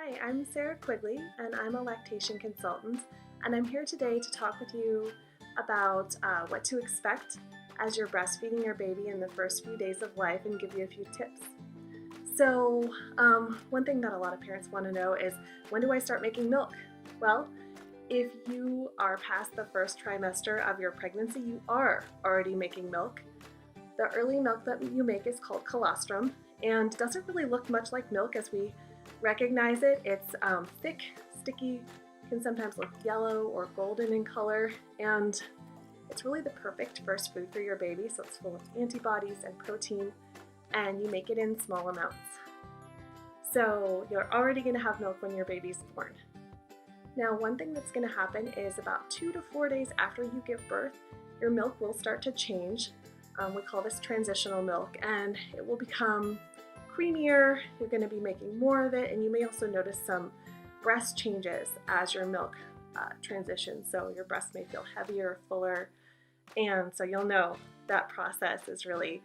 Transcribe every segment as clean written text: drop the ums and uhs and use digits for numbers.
Hi, I'm Sarah Quigley, and I'm a lactation consultant, and I'm here today to talk with you about what to expect as you're breastfeeding your baby in the first few days of life and give you a few tips. So, one thing that a lot of parents want to know is, when do I start making milk? Well, if you are past the first trimester of your pregnancy, you are already making milk. The early milk that you make is called colostrum and doesn't really look much like milk as we recognize it. It's thick, sticky, can sometimes look yellow or golden in color, and it's really the perfect first food for your baby. So it's full of antibodies and protein, and you make it in small amounts. So you're already going to have milk when your baby's born. Now, one thing that's going to happen is about 2 to 4 days after you give birth, your milk will start to change. We call this transitional milk, and it will become creamier. You're going to be making more of it, and you may also notice some breast changes as your milk transitions. So your breast may feel heavier, fuller, and so you'll know that process is really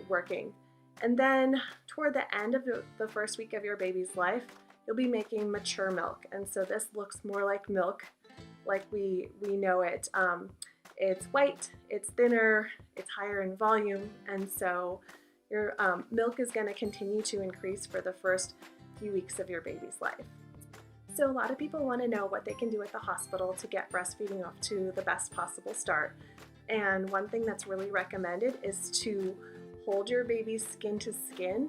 working. And then toward the end of the first week of your baby's life, you'll be making mature milk, and so this looks more like milk, like we know it. It's white, it's thinner, it's higher in volume, and so your milk is going to continue to increase for the first few weeks of your baby's life. So a lot of people want to know what they can do at the hospital to get breastfeeding off to the best possible start. And one thing that's really recommended is to hold your baby's skin to skin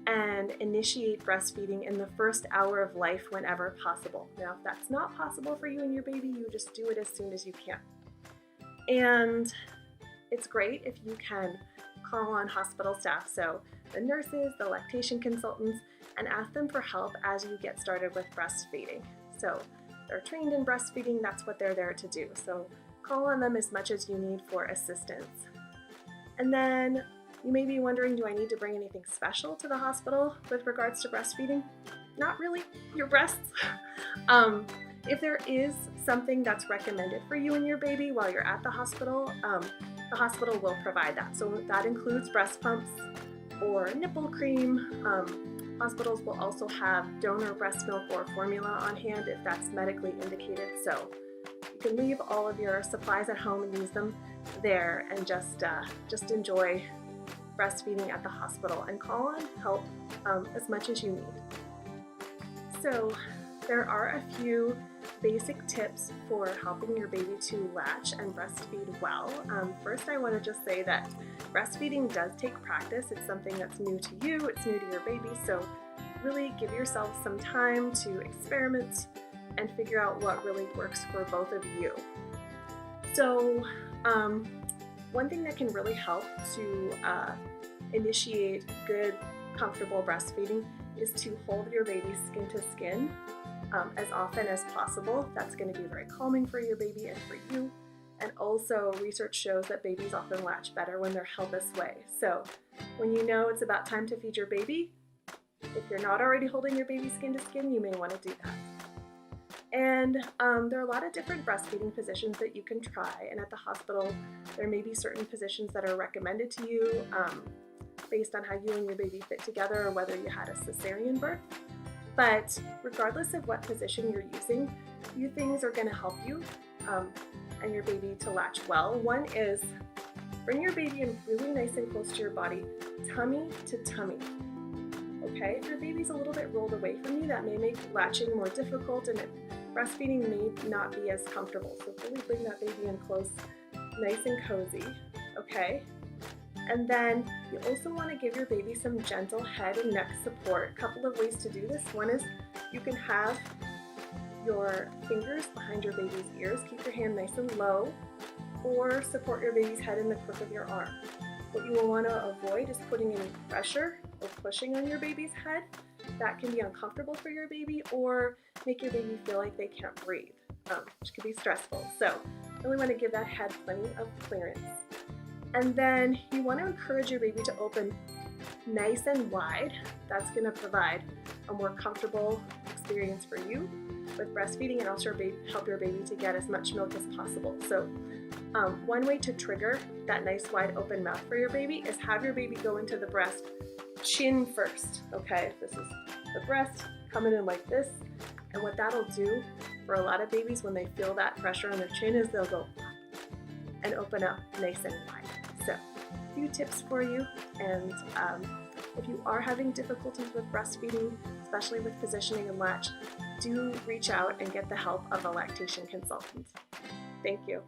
and initiate breastfeeding in the first hour of life whenever possible. Now, if that's not possible for you and your baby, you just do it as soon as you can. And it's great if you can call on hospital staff, so the nurses, the lactation consultants, and ask them for help as you get started with breastfeeding. So they're trained in breastfeeding, that's what they're there to do. So call on them as much as you need for assistance. And then you may be wondering, do I need to bring anything special to the hospital with regards to breastfeeding? Not really, your breasts. If there is something that's recommended for you and your baby while you're at the hospital will provide that. So that includes breast pumps or nipple cream. Hospitals will also have donor breast milk or formula on hand if that's medically indicated. So you can leave all of your supplies at home and use them there, and just enjoy breastfeeding at the hospital and call on help as much as you need. So there are a few basic tips for helping your baby to latch and breastfeed well. First, I want to just say that breastfeeding does take practice. It's something that's new to you, it's new to your baby, so really give yourself some time to experiment and figure out what really works for both of you. So one thing that can really help to initiate good, comfortable breastfeeding is to hold your baby's skin to skin as often as possible. That's going to be very calming for your baby and for you. And also, research shows that babies often latch better when they're held this way. So when you know it's about time to feed your baby, if you're not already holding your baby skin to skin, you may want to do that. And there are a lot of different breastfeeding positions that you can try. And at the hospital, there may be certain positions that are recommended to you based on how you and your baby fit together or whether you had a cesarean birth. But regardless of what position you're using, a few things are going to help you and your baby to latch well. One is bring your baby in really nice and close to your body, tummy to tummy. Okay, if your baby's a little bit rolled away from you, that may make latching more difficult and breastfeeding may not be as comfortable. So really bring that baby in close, nice and cozy, okay? And then you also want to give your baby some gentle head and neck support. A couple of ways to do this. One is you can have your fingers behind your baby's ears, keep your hand nice and low, or support your baby's head in the crook of your arm. What you will want to avoid is putting any pressure or pushing on your baby's head. That can be uncomfortable for your baby or make your baby feel like they can't breathe, which can be stressful. So you really want to give that head plenty of clearance. And then you want to encourage your baby to open nice and wide. That's going to provide a more comfortable experience for you with breastfeeding and also help your baby to get as much milk as possible. So one way to trigger that nice wide open mouth for your baby is have your baby go into the breast chin first, okay? This is the breast coming in like this. And what that'll do for a lot of babies when they feel that pressure on their chin is they'll go and open up nice and wide. So a few tips for you. And if you are having difficulties with breastfeeding, especially with positioning and latch, do reach out and get the help of a lactation consultant. Thank you.